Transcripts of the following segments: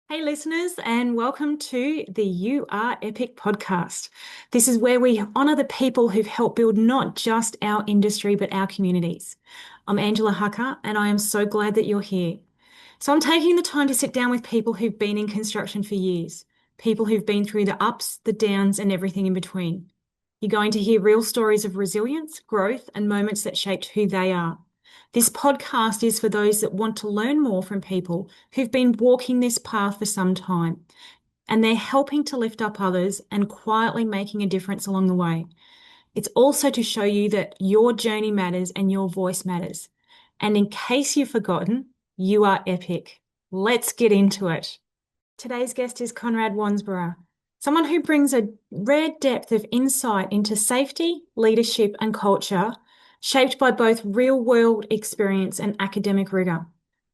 Hey, listeners, and welcome to the You Are Epic podcast. This is where we honour the people who've helped build not just our industry, but our communities. I'm Angela Hucker, and I am so glad that you're here. So, I'm taking the time to sit down with people who've been in construction for years, people who've been through the ups, the downs, and everything in between. You're going to hear real stories of resilience, growth, and moments that shaped who they are. This podcast is for those that want to learn more from people who've been walking this path for some time, and they're helping to lift up others and quietly making a difference along the way. It's also to show you that your journey matters and your voice matters. And in case you've forgotten, you are epic. Let's get into it. Today's guest is Conrad Wansbrough, someone who brings a rare depth of insight into safety, leadership, and culture, shaped by both real-world experience and academic rigor.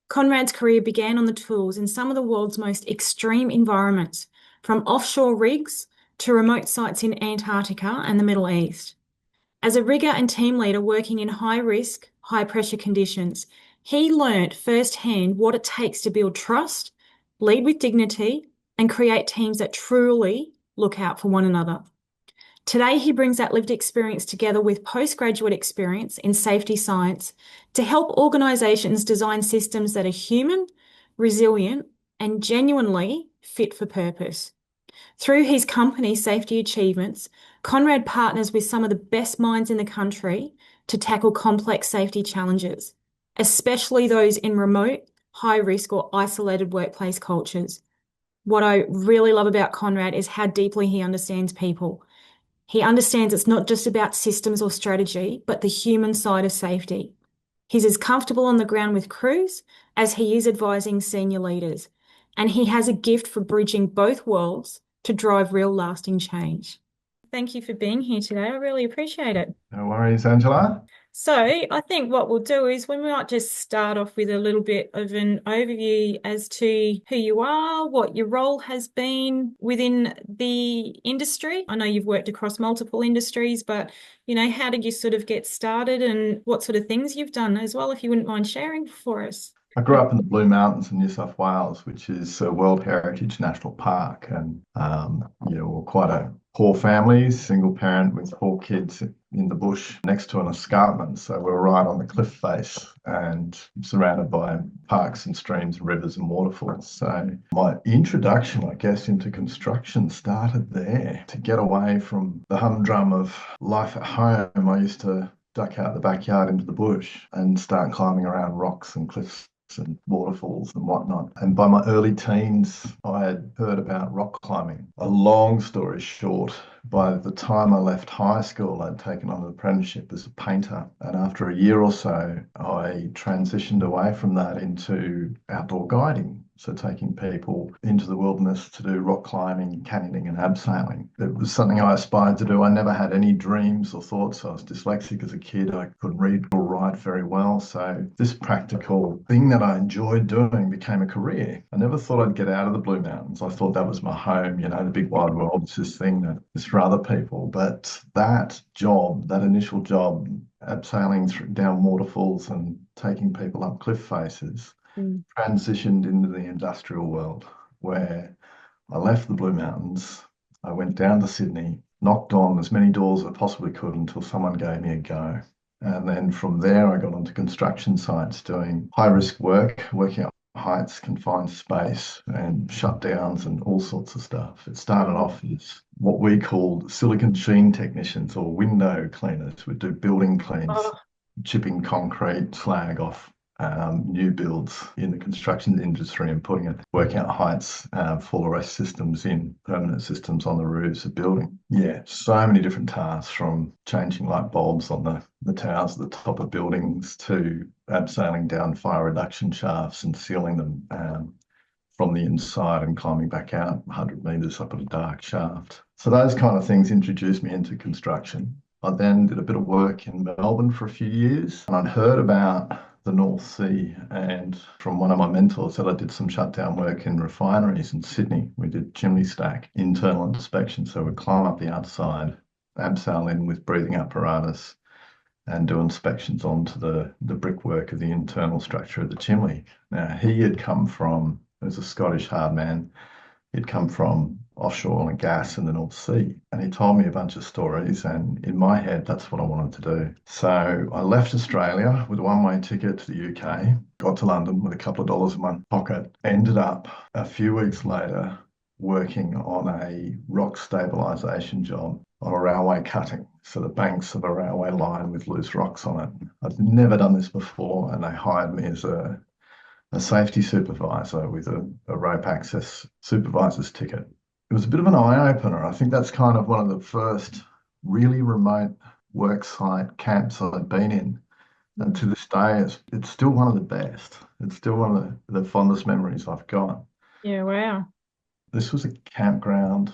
Conrad's career began on the tools in some of the world's most extreme environments, from offshore rigs to remote sites in Antarctica and the Middle East. As a rigger and team leader working in high-risk, high-pressure conditions, he learnt firsthand what it takes to build trust, lead with dignity, and create teams that truly look out for one another. Today, he brings that lived experience together with postgraduate experience in safety science to help organisations design systems that are human, resilient, and genuinely fit for purpose. Through his company, Safety Achievements, Conrad partners with some of the best minds in the country to tackle complex safety challenges, especially those in remote, high-risk or isolated workplace cultures. What I really love about Conrad is how deeply he understands people. He understands it's not just about systems or strategy, but the human side of safety. He's as comfortable on the ground with crews as he is advising senior leaders, and he has a gift for bridging both worlds to drive real lasting change. Thank you for being here today. I really appreciate it. No worries, Angela. So, I think what we'll do is we might just start off with a little bit of an overview as to who you are, what your role has been within the industry. I know you've worked across multiple industries, but how did you sort of get started and what sort of things you've done as well, if you wouldn't mind sharing for us? I grew up in the Blue Mountains in New South Wales, which is a World Heritage National Park, and we're quite a poor family, single parent with four kids in the bush next to an escarpment. So we're right on the cliff face and surrounded by parks and streams, rivers and waterfalls. So my introduction, I guess, into construction started there. To get away from the humdrum of life at home, I used to duck out the backyard into the bush and start climbing around rocks and cliffs and waterfalls and whatnot. And by my early teens, I had heard about rock climbing. A long story short, by the time I left high school, I'd taken on an apprenticeship as a painter. And after a year or so, I transitioned away from that into outdoor guiding. So taking people into the wilderness to do rock climbing, canyoning and abseiling. It was something I aspired to do. I never had any dreams or thoughts. I was dyslexic as a kid. I couldn't read or write very well. So this practical thing that I enjoyed doing became a career. I never thought I'd get out of the Blue Mountains. I thought that was my home, the big wide world. It's this thing that is for other people. But that job, that initial job, abseiling down waterfalls and taking people up cliff faces, transitioned into the industrial world where I left the Blue Mountains. I went down to Sydney, knocked on as many doors as I possibly could until someone gave me a go. And then from there, I got onto construction sites doing high risk work, working at heights, confined space, and shutdowns and all sorts of stuff. It started off as what we called silicon sheen technicians or window cleaners. We'd do building cleans, Oh, chipping concrete slag off new builds in the construction industry and putting it, working out heights, fall arrest systems in permanent systems on the roofs of building. Yeah, so many different tasks, from changing light bulbs on the towers at the top of buildings to abseiling down fire reduction shafts and sealing them from the inside and climbing back out 100 metres up a dark shaft. So those kind of things introduced me into construction. I then did a bit of work in Melbourne for a few years, and I'd heard about the North Sea, and from one of my mentors that I did some shutdown work in refineries in Sydney. We did chimney stack internal inspection, so we'd climb up the outside, abseil in with breathing apparatus and do inspections onto the brickwork of the internal structure of the chimney. Now, he had come from He was a Scottish hard man. He'd come from offshore oil and gas in the North Sea. And he told me a bunch of stories. And in my head, that's what I wanted to do. So I left Australia with a one-way ticket to the UK, got to London with a couple of dollars in my pocket, ended up a few weeks later working on a rock stabilisation job on a railway cutting. So the banks of a railway line with loose rocks on it. I'd never done this before, and they hired me as a safety supervisor with a rope access supervisor's ticket. It was a bit of an eye opener. I think that's kind of one of the first really remote worksite camps I've been in. And to this day, it's still one of the best. It's still one of the fondest memories I've got. Yeah, wow. This was a campground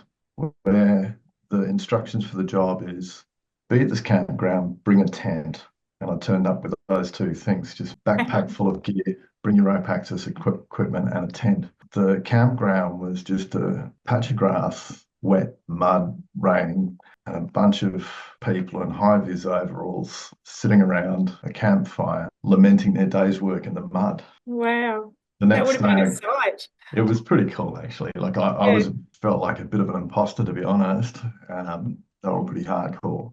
where the instructions for the job is be at this campground, bring a tent. And I turned up with those two things, just backpack full of gear, bring your rope access equipment and a tent. The campground was just a patch of grass, wet, mud, raining, and a bunch of people in high-vis overalls sitting around a campfire, lamenting their day's work in the mud. Wow. The That would next have been a day, sight. it was pretty cool, actually. Like I Yeah. was felt like a bit of an imposter, to be honest. They were pretty hardcore.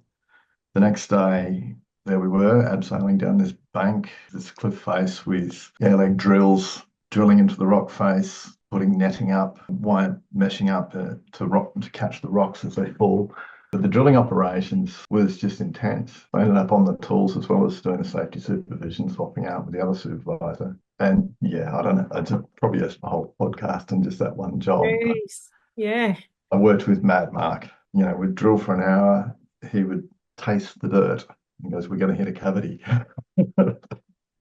The next day, there we were, abseiling down this bank, this cliff face with like drills, drilling into the rock face, putting netting up, wire meshing up to catch the rocks as they fall. But the drilling operations was just intense. I ended up on the tools as well as doing a safety supervision, swapping out with the other supervisor. And yeah, I don't know, it's probably a whole podcast and just that one job. But Jeez. Yeah. I worked with Mad Mark. We'd drill for an hour. He would taste the dirt. He goes, "We're going to hit a cavity."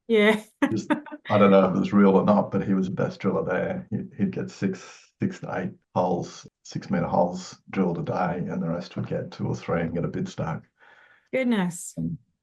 Yeah. Just, I don't know if it was real or not, but he was the best driller there. He'd get six to eight holes, 6 meter holes drilled a day, and the rest would get two or three and get a bid stuck. Goodness.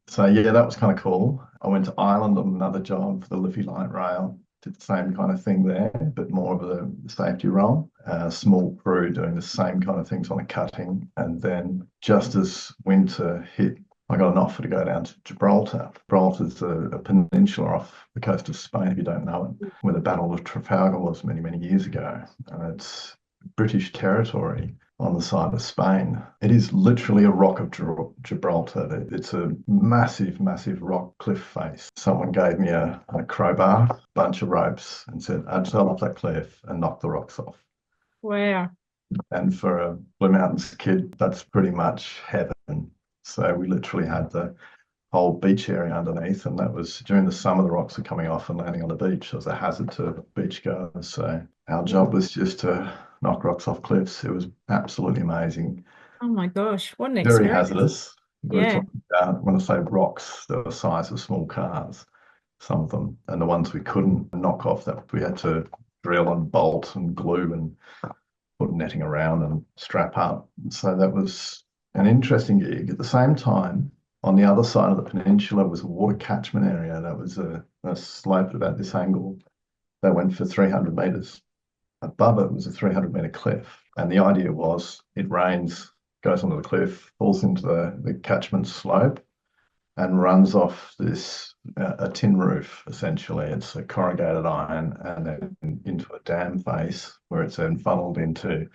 So yeah, that was kind of cool. I went to Ireland on another job for the Liffey Light Rail. Did the same kind of thing there, but more of a safety role. Small crew doing the same kind of things on a cutting. And then just as winter hit, I got an offer to go down to Gibraltar. Gibraltar's a peninsula off the coast of Spain, if you don't know it, where the Battle of Trafalgar was many, many years ago. And it's British territory on the side of Spain. It is literally a rock of Gibraltar. It's a massive, massive rock cliff face. Someone gave me a crowbar, bunch of ropes, and said, "Abseil off that cliff and knock the rocks off." Wow. And for a Blue Mountains kid, that's pretty much heaven. So we literally had the whole beach area underneath, and that was during the summer. The rocks were coming off and landing on the beach. It was a hazard to beachgoers. So our job was just to knock rocks off cliffs. It was absolutely amazing. Oh my gosh. What an Very experience. hazardous. We're Yeah. talking about, when I say rocks, they were the size of small cars, some of them. And the ones we couldn't knock off, that we had to drill and bolt and glue and put netting around and strap up. So that was an interesting gig. At the same time, on the other side of the peninsula was a water catchment area. That was a slope at about this angle that went for 300 meters. Above it was a 300-meter cliff. And the idea was it rains, goes onto the cliff, falls into the catchment slope, and runs off this a tin roof, essentially. It's a corrugated iron and then into a dam face where it's then funneled into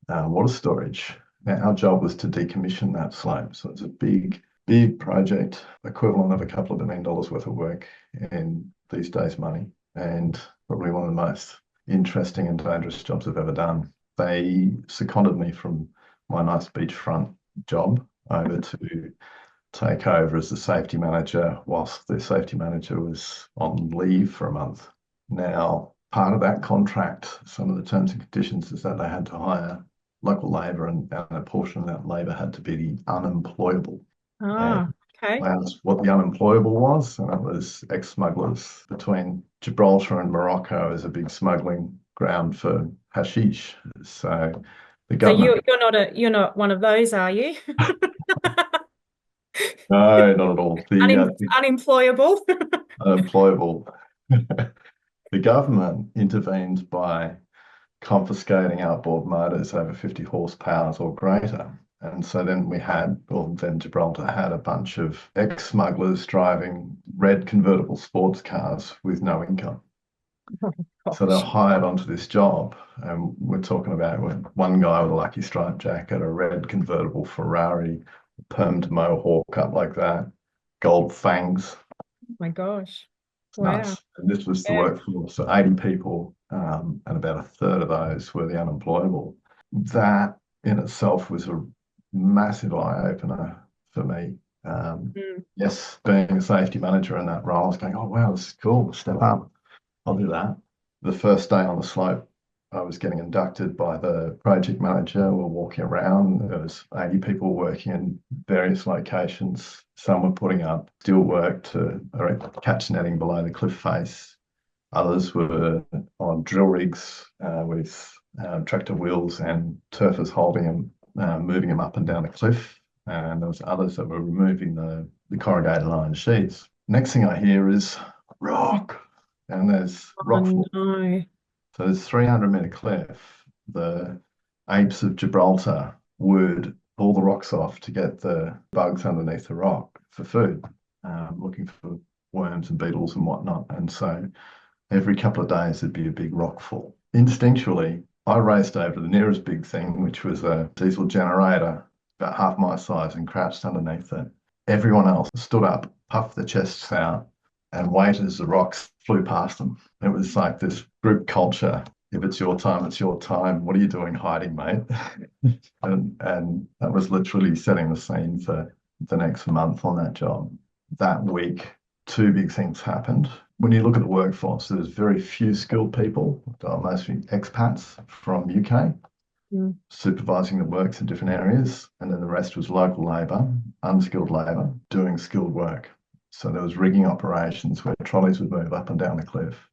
water storage. Now, our job was to decommission that slope. So it's a big, big project, equivalent of a couple of $1 million worth of work in these days' money, and probably one of the most interesting and dangerous jobs I've ever done. They seconded me from my nice beachfront job over to take over as the safety manager whilst the safety manager was on leave for a month. Now, part of that contract, some of the terms and conditions is that they had to hire local labour, and a portion of that labour had to be the unemployable. And Oh, okay. I asked what the unemployable was, and it was ex-smugglers. Between Gibraltar and Morocco is a big smuggling ground for hashish. So the So government, you're not one of those, are you? no, not at all. The Unemployable. unemployable. The government intervened by confiscating outboard motors over 50 horsepower or greater. And so then then Gibraltar had a bunch of ex-smugglers driving red convertible sports cars with no income. Oh So they're gosh. hired onto this job, and we're talking about one guy with a lucky stripe jacket, a red convertible Ferrari, permed mohawk up like that, gold fangs. Oh my gosh. It's Wow. nuts. And this was the Yeah. workforce, so 80 people, and about a third of those were the unemployable. That in itself was a massive eye opener for me. Mm. Yes, being a safety manager in that role, I was going, oh wow, this is cool, step up. I'll do that. The first day on the slope, I was getting inducted by the project manager. We're walking around. There was 80 people working in various locations. Some were putting up steel work to erect catch netting below the cliff face. Others were on drill rigs with tractor wheels and turfers holding them, moving them up and down the cliff. And there was others that were removing the corrugated iron sheets. Next thing I hear is rock, and there's Oh rock fall. no. So there's 300-meter cliff. The apes of Gibraltar would pull the rocks off to get the bugs underneath the rock for food, looking for worms and beetles and whatnot. And so every couple of days there'd be a big rock fall. Instinctually, I raced over to the nearest big thing, which was a diesel generator about half my size, and crouched underneath it. Everyone else stood up, puffed their chests out, and waited as the rocks flew past them. It was like this group culture. If it's your time, it's your time. What are you doing hiding, mate? And that was literally setting the scene for the next month on that job. That week, two big things happened. When you look at the workforce, there's very few skilled people, mostly expats from UK, Mm. supervising the works in different areas, and then the rest was local labour, unskilled labour, doing skilled work. So there was rigging operations where trolleys would move up and down the cliff,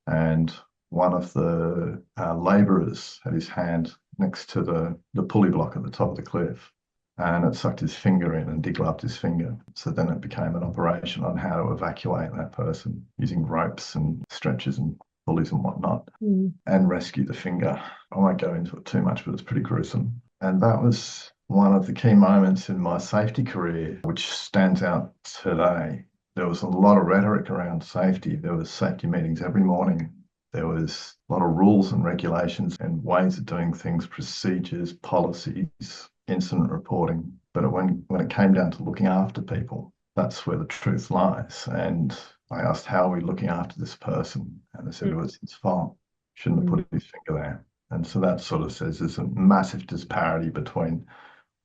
and one of the labourers had his hand next to the pulley block at the top of the cliff, and it sucked his finger in and degloved his finger. So then it became an operation on how to evacuate that person using ropes and stretchers and pulleys and whatnot, Mm. and rescue the finger. I won't go into it too much, but it's pretty gruesome. And that was one of the key moments in my safety career, which stands out today. There was a lot of rhetoric around safety. There was safety meetings every morning. There was a lot of rules and regulations and ways of doing things, procedures, policies, incident reporting. But when it came down to looking after people, that's where the truth lies. And I asked, how are we looking after this person? And they said, it Mm. was his fault. Shouldn't have Mm. put his finger there. And so that sort of says there's a massive disparity between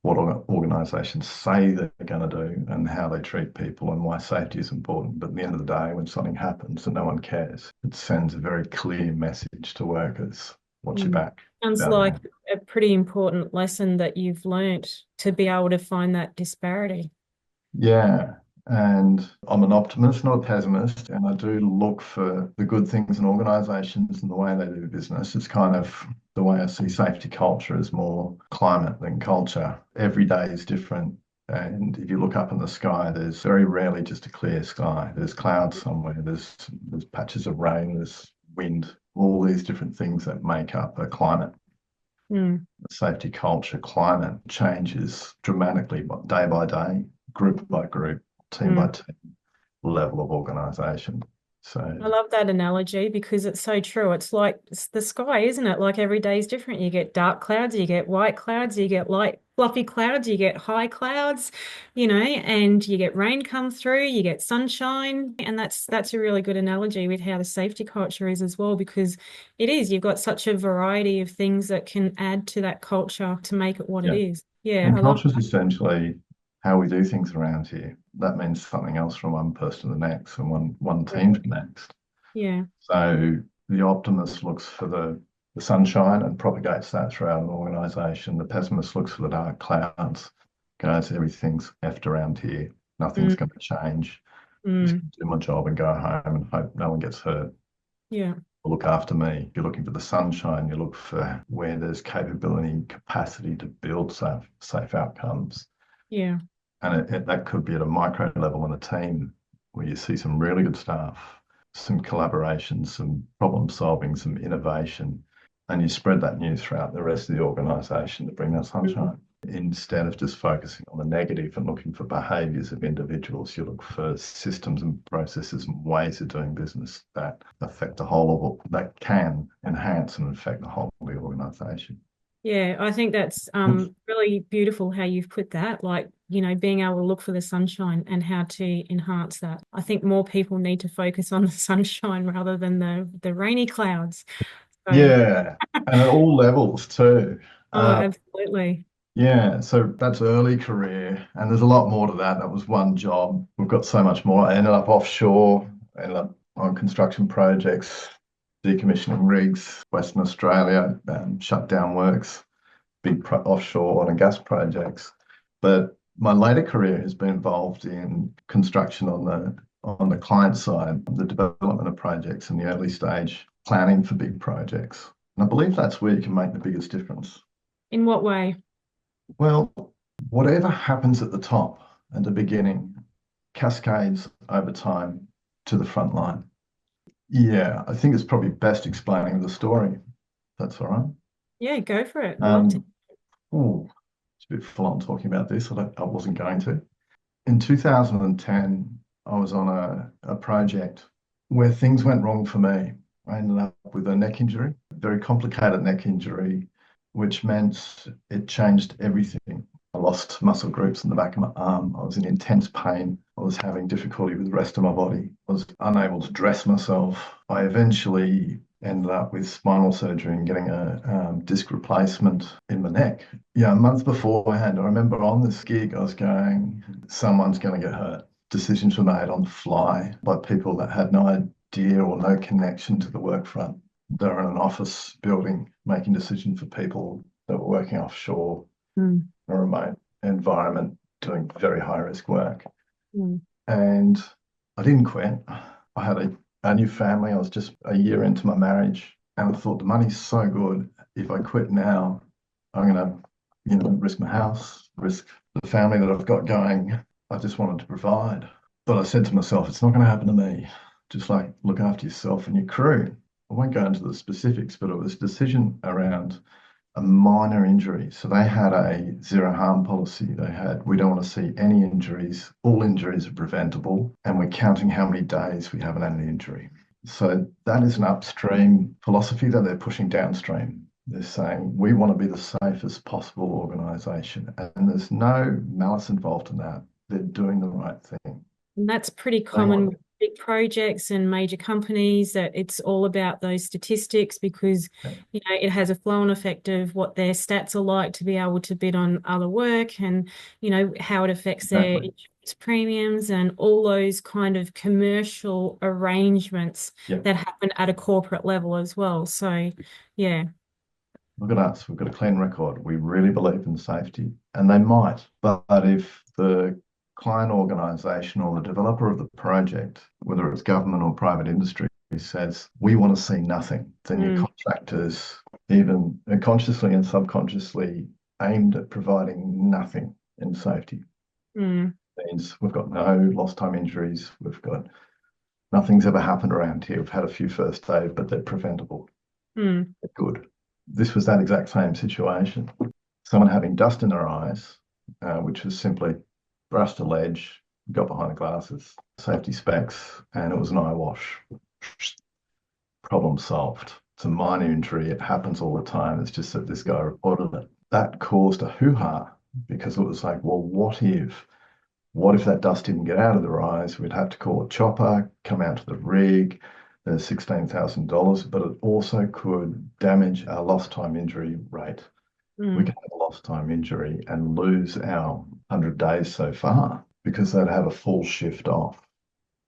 what organisations say they're going to do and how they treat people and why safety is important. But at the end of the day, when something happens and no one cares, it sends a very clear message to workers. Watch your Mm. back. Sounds About like that. a pretty important lesson that you've learnt to be able to find that disparity. Yeah. And I'm an optimist, not a pessimist. And I do look for the good things in organisations and the way they do business. It's kind of the way I see safety culture is more climate than culture. Every day is different. And if you look up in the sky, there's very rarely just a clear sky. There's clouds somewhere, there's patches of rain, there's wind, all these different things that make up a climate. Mm. The safety culture climate changes dramatically day by day, group by group, team by Mm. team, level of organisation. So I love that analogy because it's so true. It's like it's the sky, isn't it? Like every day is different. You get dark clouds, you get white clouds, you get light fluffy clouds, you get high clouds, and you get rain come through, you get sunshine. And that's a really good analogy with how the safety culture is as well, because it is, you've got such a variety of things that can add to that culture to make it what it yeah, is. Yeah, and I love culture is that. essentially how we do things around here. That means something else from one person to the next and one team to the next. Yeah. So the optimist looks for the sunshine and propagates that throughout an organisation. The pessimist looks for the dark clouds, goes, everything's effed around here. Nothing's Mm. going to change. Just Mm. do my job and go home and hope no one gets hurt. Yeah. Look after me. You're looking for the sunshine. You look for where there's capability and capacity to build safe outcomes. Yeah. And that could be at a micro level in a team where you see some really good stuff, some collaboration, some problem solving, some innovation, and you spread that news throughout the rest of the organization to bring that Mm. sunshine. Instead of just focusing on the negative and looking for behaviours of individuals, you look for systems and processes and ways of doing business that affect the whole of that can enhance and affect the whole of the organisation. Yeah, I think that's really beautiful how you've put that, like, being able to look for the sunshine and how to enhance that. I think more people need to focus on the sunshine rather than the rainy clouds. So, Yeah, and at all levels too. oh, Uh, absolutely. yeah, so that's early career, and there's a lot more to that. That was one job. We've got so much more. I ended up offshore, ended up on construction projects, decommissioning rigs, Western Australia, shut down works, big offshore oil and gas projects. But my later career has been involved in construction on the client side, the development of projects and the early stage planning for big projects. And I believe that's where you can make the biggest difference. In what way? Well, whatever happens at the top at the beginning cascades over time to the front line. Yeah, I think it's probably best explaining the story. That's all right. Yeah, go for it. Love to. Um, oh, it's a bit full on talking about this. I wasn't going to. In 2010, I was on a project where things went wrong for me. I ended up with a neck injury, a very complicated neck injury, which meant it changed everything. I lost muscle groups in the back of my arm. I was in intense pain. I was having difficulty with the rest of my body. I was unable to dress myself. I eventually ended up with spinal surgery and getting a disc replacement in my neck. Yeah, a month beforehand, I remember on this gig, I was going, someone's going to get hurt. Decisions were made on the fly by people that had no idea or no connection to the work front. They were in an office building making decisions for people that were working offshore Mm, in a remote environment doing very high risk work. mm, And I didn't quit. I had a new family. I was just a year into my marriage. And I thought the money's so good. If I quit now, I'm going to, risk my house, risk the family that I've got going. I just wanted to provide. But I said to myself, it's not going to happen to me. Just like look after yourself and your crew. I won't go into the specifics, but it was a decision around a minor injury. So they had a zero harm policy. We don't want to see any injuries. All injuries are preventable, and we're counting how many days we haven't had an injury. So that is an upstream philosophy that they're pushing downstream. They're saying we want to be the safest possible organisation, and there's no malice involved in that. They're doing the right thing. And that's pretty They common want, with big projects and major companies, that it's all about those statistics because, it has a flow-on effect of what their stats are like to be able to bid on other work and, how it affects their exactly. insurance premiums and all those kind of commercial arrangements Yeah. that happen at a corporate level as well. So, yeah. Look at us. We've got a clean record. We really believe in safety, and they might. But if the client organisation or the developer of the project, whether it's government or private industry, says, we want to see nothing, then your Mm, contractors, even consciously and subconsciously aimed at providing nothing in safety. mm, Means we've got no lost time injuries. We've got nothing's ever happened around here. We've had a few first aid, but they're preventable. mm, They're good. This was that exact same situation. Someone having dust in their eyes, which was simply brushed a ledge, got behind the glasses, safety specs, and it was an eye wash. Problem solved. It's a minor injury. It happens all the time. It's just that this guy reported it. That caused a hoo-ha because it was like, well, what if that dust didn't get out of their eyes? We'd have to call a chopper, come out to the rig. There's $16,000, but it also could damage our lost time injury rate. We mm. could have a lost time injury and lose our 100 days so far because they'd have a full shift off.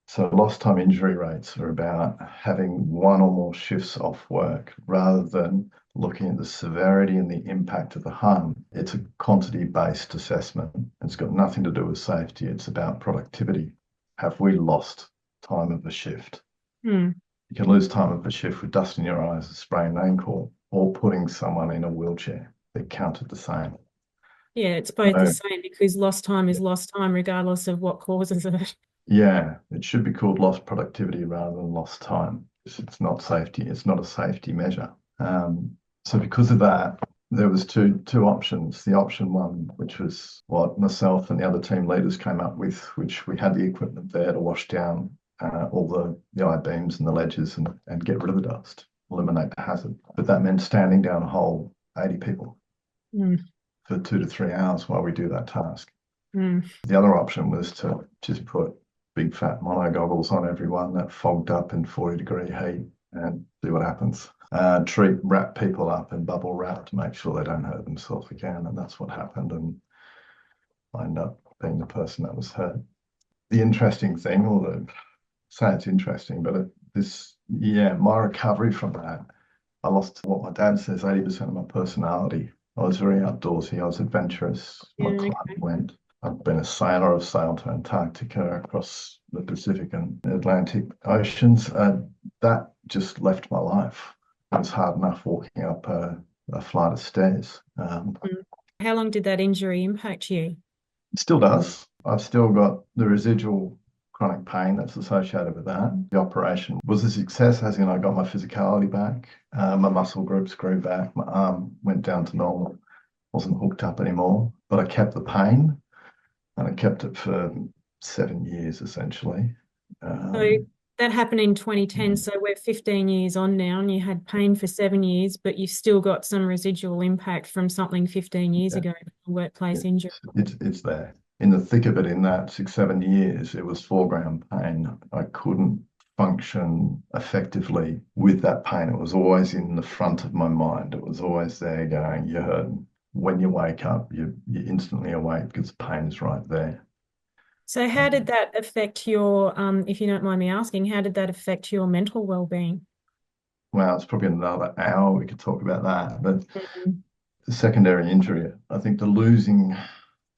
So lost time injury rates are about having one or more shifts off work rather than looking at the severity and the impact of the harm. It's a quantity-based assessment. It's got nothing to do with safety. It's about productivity. Have we lost time of a shift? Mm. You can lose time of a shift with dust in your eyes, a sprained ankle, or putting someone in a wheelchair. They're counted the same. Yeah, it's both the So, same because lost time is lost time regardless of what causes it. yeah, it should be called lost productivity rather than lost time. It's not safety. It's not a safety measure. So because of that, There was two options. The option one, which was what myself and the other team leaders came up with, which we had the equipment there to wash down all the I-beams and the ledges and get rid of the dust, eliminate the hazard. But that meant standing down a whole 80 people Mm. for 2 to 3 hours while we do that task. Mm. The other option was to just put big fat mono goggles on everyone that fogged up in 40-degree heat and see what happens. Wrap people up in bubble wrap to make sure they don't hurt themselves again. And that's what happened. And I ended up being the person that was hurt. The interesting thing, say it's interesting, but my recovery from that, I lost what my dad says, 80% of my personality. I was very outdoorsy. I was adventurous. My Yeah, client went. I've been a sailor. I've sailed to Antarctica, across the Pacific and Atlantic Oceans. That just left my life. It was hard enough walking up a flight of stairs. how long did that injury impact you? It still does. I've still got the residual chronic pain that's associated with that. The operation was a success, as in I got my physicality back. My muscle groups grew back. My arm went down to normal. Wasn't hooked up anymore, but I kept the pain, and I kept it for 7 years essentially. So that happened in 2010. So we're 15 years on now, and you had pain for 7 years, but you've still got some residual impact from something 15 years Yeah, ago, a workplace injury. it's there. In the thick of it, in that 6, 7 years, it was foreground pain. I couldn't function effectively with that pain. It was always in the front of my mind. It was always there going, you hurt. When you wake up, you're instantly awake because the pain is right there. So how did that affect your, if you don't mind me asking, how did that affect your mental well-being? Well, it's probably another hour we could talk about that. But Mm. the secondary injury, I think the losing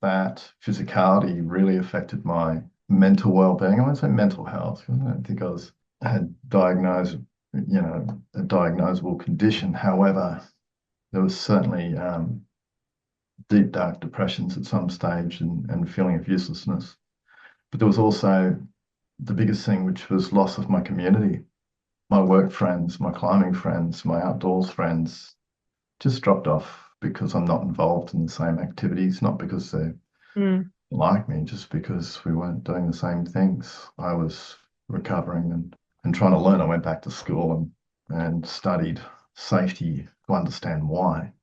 that physicality really affected my mental well-being. I won't say mental health, 'cause I don't think I had diagnosed, a diagnosable condition. However, there was certainly deep, dark depressions at some stage and feeling of uselessness. But there was also the biggest thing, which was loss of my community. My work friends, my climbing friends, my outdoors friends just dropped off because I'm not involved in the same activities, not because they Mm. like me, just because we weren't doing the same things. I was recovering and trying to learn. I went back to school and studied safety to understand why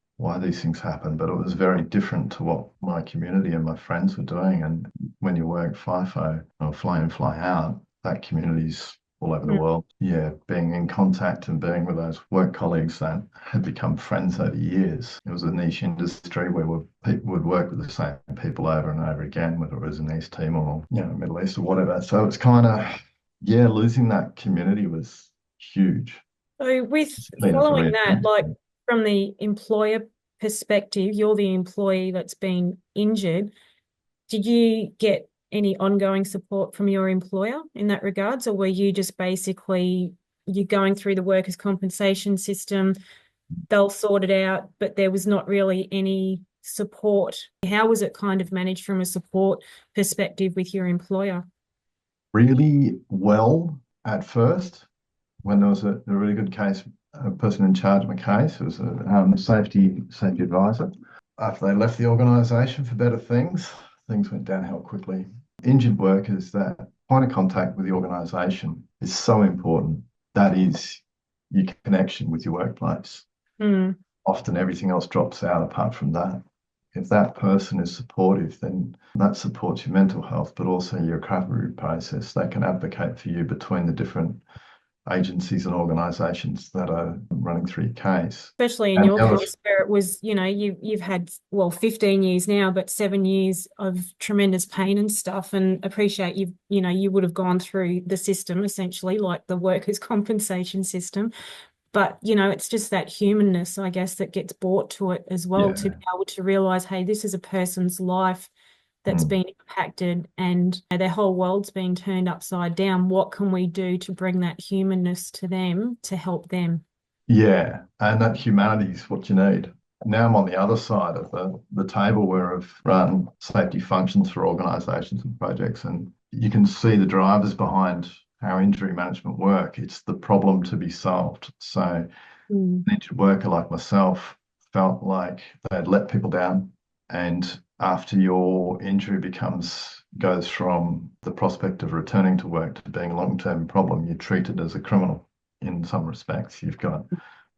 these things happen. But it was very different to what my community and my friends were doing. And when you work FIFO or fly in, fly out, that community's all over the Mm. world. Yeah, being in contact and being with those work colleagues that had become friends over years. It was a niche industry where people would work with the same people over and over again, whether it was in East Timor or Middle East or whatever. So it's kind of, losing that community was huge. So with Clean as a following red. that, like from the employer perspective, you're the employee that's been injured. Did you get any ongoing support from your employer in that regards, or were you just basically you going through the workers' compensation system, they'll sort it out, but there was not really any support? How was it kind of managed from a support perspective with your employer? Really well at first, when there was a really good case, a person in charge of my case, it was a safety advisor. After they left the organisation for better things, things went downhill quickly. Injured workers, that point of contact with the organisation is so important. That is your connection with your workplace. Mm. Often everything else drops out apart from that. If that person is supportive, then that supports your mental health, but also your recovery process. They can advocate for you between the different agencies and organisations that are running through your case. Especially in And your the other, case, where it was, you've had, well, 15 years now, but 7 years of tremendous pain and stuff, and appreciate you would have gone through the system essentially, like the workers' compensation system. But, it's just that humanness, I guess, that gets brought to it as well, to yeah, be able to realize, hey, this is a person's life that's mm, been impacted and their whole world's being turned upside down. What can we do to bring that humanness to them to help them? yeah, and that humanity is what you need. Now I'm on the other side of the table where I've run safety functions for organisations and projects, and you can see the drivers behind how injury management work. It's the problem to be solved. So Mm. an injured worker like myself felt like they'd let people down. And after your injury goes from the prospect of returning to work to being a long-term problem, you're treated as a criminal in some respects. You've got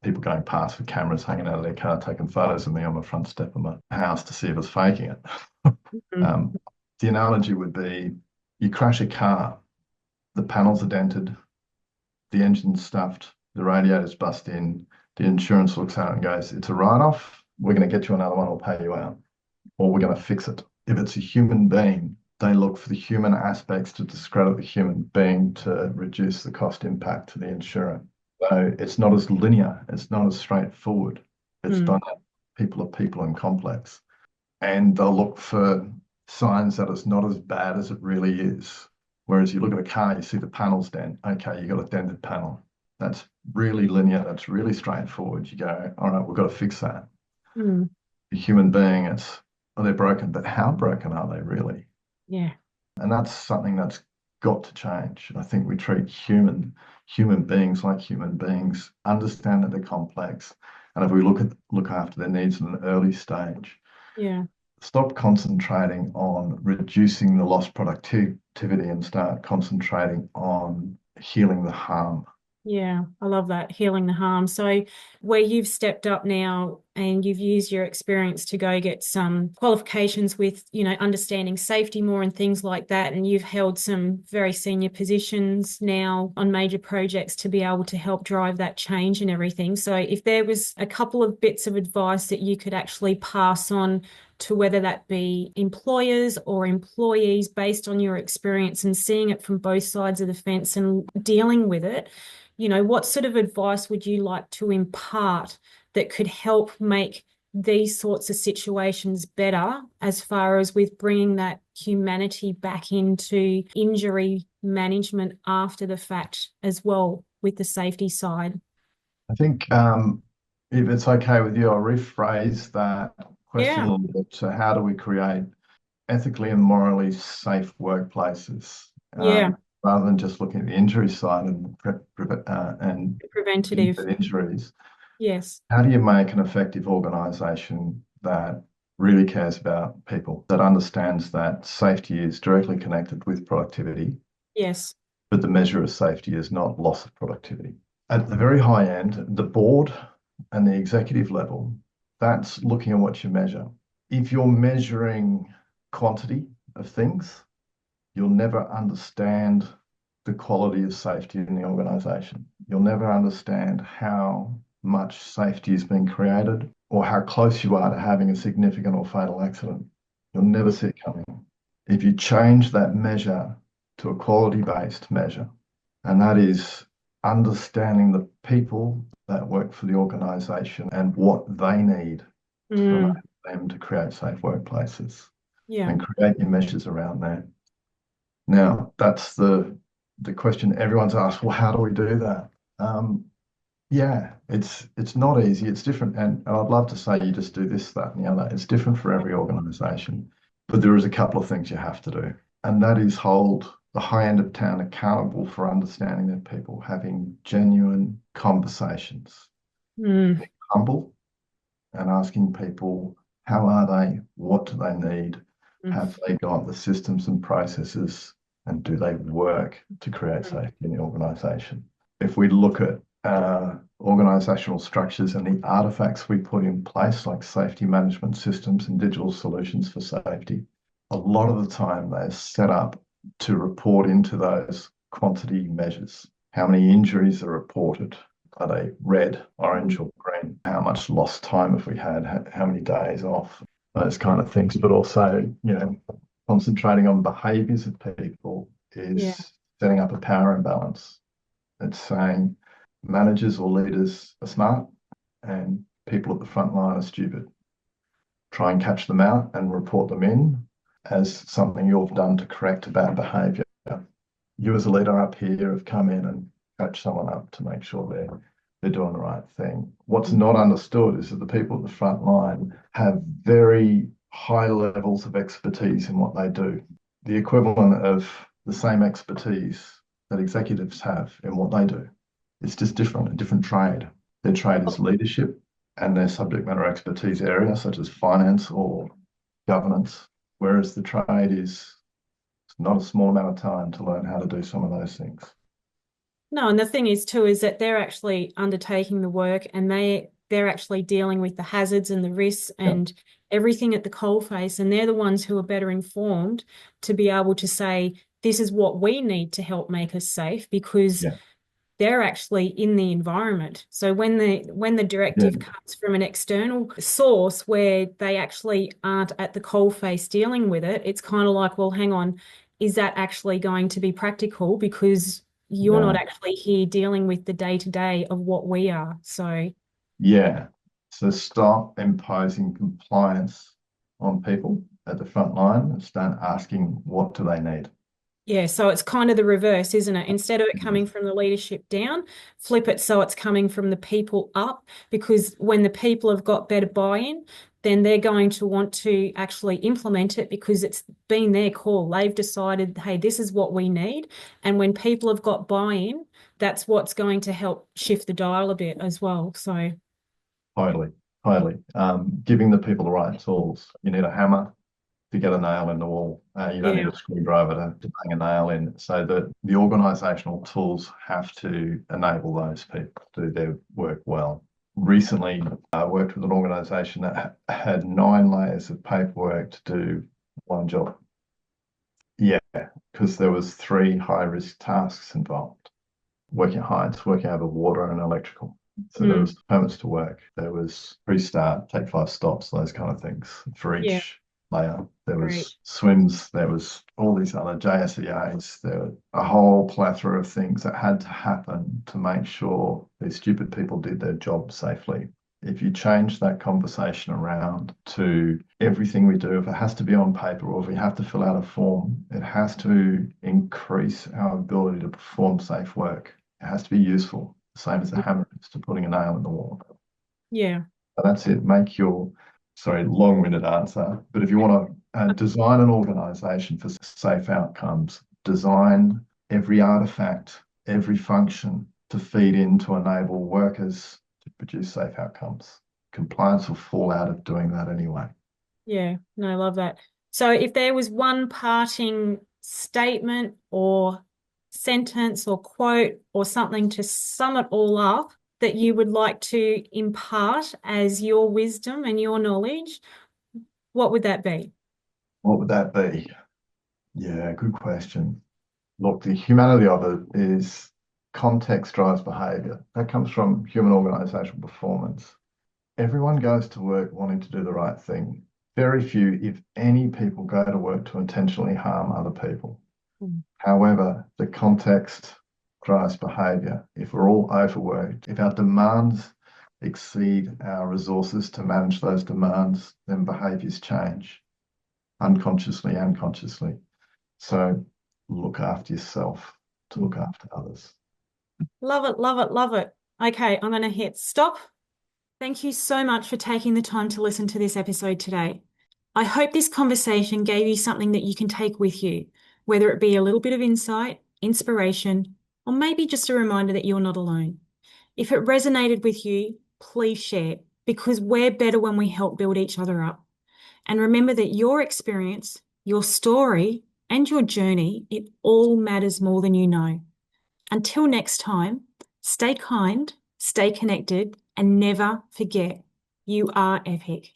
people going past with cameras hanging out of their car, taking photos of me on the front step of my house to see if I was faking it. Mm. The analogy would be you crash a car, the panels are dented, the engine's stuffed, the radiator's bust in, the insurance looks at it and goes, it's a write-off, we're going to get you another one, we'll pay you out, or we're going to fix it. If it's a human being, they look for the human aspects to discredit the human being to reduce the cost impact to the insurer. So it's not as linear, it's not as straightforward. It's Mm. done people are people and complex. And they'll look for signs that it's not as bad as it really is. Whereas you look at a car, you see the panel's dent. Okay, you got a dented panel. That's really linear, that's really straightforward. You go, all right, we've got to fix that. Mm. A human being, they're broken, but how broken are they really? Yeah. And that's something that's got to change. I think we treat human beings like human beings, understand that they're complex, and if we look after their needs in an early stage, Yeah. stop concentrating on reducing the lost productivity and start concentrating on healing the harm. Yeah, I love that, healing the harm. So, where you've stepped up now and you've used your experience to go get some qualifications with, understanding safety more and things like that, and you've held some very senior positions now on major projects to be able to help drive that change and everything. So, if there was a couple of bits of advice that you could actually pass on to whether that be employers or employees based on your experience and seeing it from both sides of the fence and dealing with it, what sort of advice would you like to impart that could help make these sorts of situations better as far as with bringing that humanity back into injury management after the fact as well with the safety side? I think if it's okay with you, I'll rephrase that question a Yeah, little bit. So, how do we create ethically and morally safe workplaces, yeah, rather than just looking at the injury side and preventative. injuries? Yes, How do you make an effective organisation that really cares about people, that understands that safety is directly connected with productivity, yes, but the measure of safety is not loss of productivity? At the very high end, the board and the executive level, that's looking at what you measure. If you're measuring quantity of things, you'll never understand the quality of safety in the organization. You'll never understand how much safety is being created or how close you are to having a significant or fatal accident. You'll never see it coming. If you change that measure to a quality-based measure, and that is understanding the people that work for the organization and what they need to mm, enable them to create safe workplaces yeah, and create your measures around that. Now, that's the question everyone's asked, well, how do we do that? Yeah, it's not easy. It's different. And I'd love to say you just do this, that, and the other. It's different for every organization. But there is a couple of things you have to do. And that is hold the high end of town accountable for understanding their people, having genuine conversations, mm, humble and asking people, how are they? What do they need? mm, Have they got the systems and processes? And do they work to create mm, safety in the organization? If we look at organizational structures and the artifacts we put in place, like safety management systems and digital solutions for safety, a lot of the time they're set up to report into those quantity measures. How many injuries are reported? Are they red, orange, mm. or green? How much lost time have we had? How many days off? Those kind of things. But also, concentrating on behaviors of people Yeah, is setting up a power imbalance. It's saying managers or leaders are smart and people at the front line are stupid. Try and catch them out and report them in as something you've done to correct a bad behavior. You as a leader up here have come in and coach someone up to make sure they're doing the right thing. What's mm, not understood is that the people at the front line have very high levels of expertise in what they do. The equivalent of the same expertise that executives have in what they do. It's just different, a different trade. Their trade is leadership, and their subject matter expertise area, such as finance or governance, whereas the trade is not a small amount of time to learn how to do some of those things. No, and the thing is too is that they're actually undertaking the work and they're actually dealing with the hazards and the risks Yeah, and everything at the coalface, and they're the ones who are better informed to be able to say, this is what we need to help make us safe because yeah, they're actually in the environment. So when the yeah, directive comes from an external source where they actually aren't at the coalface dealing with it, it's kind of like, well, hang on, is that actually going to be practical? Because you're not yeah, actually here dealing with the day-to-day of what we are. So yeah. So stop imposing compliance on people at the front line and start asking what do they need. yeah, so it's kind of the reverse, isn't it? Instead of it coming from the leadership down, flip it so it's coming from the people up, because when the people have got better buy-in, then they're going to want to actually implement it because it's been their call. They've decided, hey, this is what we need. And when people have got buy-in, that's what's going to help shift the dial a bit as well. So, Totally, totally. Giving the people the right tools. You need a hammer to get a nail in the wall. You don't need yeah, a screwdriver to bang a nail in. So the organisational tools have to enable those people to do their work well. Recently, I worked with an organisation that had 9 layers of paperwork to do one job. Yeah, because there was 3 high-risk tasks involved. Working at heights, working over water and electrical. So there mm, was permits to work. There was pre-start, take 5 stops, those kind of things for yeah, each layer. There great. was swims. There was all these other JSEAs. There were a whole plethora of things that had to happen to make sure these stupid people did their job safely. If you change that conversation around to everything we do, if it has to be on paper or if we have to fill out a form, it has to increase our ability to perform safe work. It has to be useful, the same as a hammer is to putting a nail in the wall. Yeah. So that's it. Make your, sorry, long-winded answer. But if you want to design an organization for safe outcomes, design every artifact, every function to feed in to enable workers to produce safe outcomes. Compliance will fall out of doing that anyway. Yeah, no, I love that. So if there was one parting statement or sentence or quote or something to sum it all up that you would like to impart as your wisdom and your knowledge, what would that be? What would that be? Yeah, good question. Look, the humanity of it is context drives behavior. That comes from human organizational performance. Everyone goes to work wanting to do the right thing. Very few, if any, people go to work to intentionally harm other people. Mm. However, the context drives behavior. If we're all overworked, if our demands exceed our resources to manage those demands, then behaviors change unconsciously and consciously. So look after yourself to look after others. Love it, love it, love it. Okay, I'm going to hit stop. Thank you so much for taking the time to listen to this episode today. I hope this conversation gave you something that you can take with you, whether it be a little bit of insight, inspiration, or maybe just a reminder that you're not alone. If it resonated with you, please share because we're better when we help build each other up. And remember that your experience, your story, and your journey, it all matters more than you know. Until next time, stay kind, stay connected, and never forget you are epic.